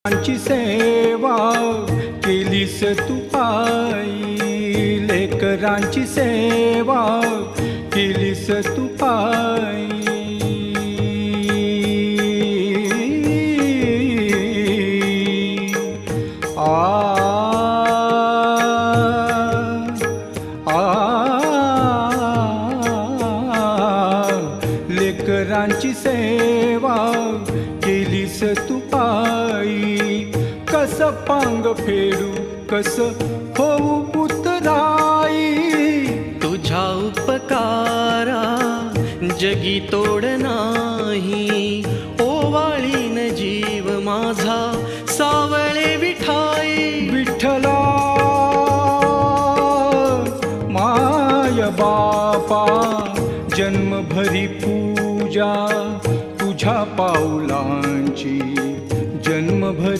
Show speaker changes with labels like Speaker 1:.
Speaker 1: ची सेवा केलीस तू आई, लेकरांची सेवा केलीस तू आई. लेकरांची सेवा केलीस तू आई. कस पांग फेडू कस होऊ उतराई,
Speaker 2: तुझ्या उपकारा जगी तोड नाही. ओवाळीन जीव माझा सावळे विठाई.
Speaker 1: विठ्ठला माय बापा जन्मभरी पूजा तुझ्या पाऊलांची, जन्मभरी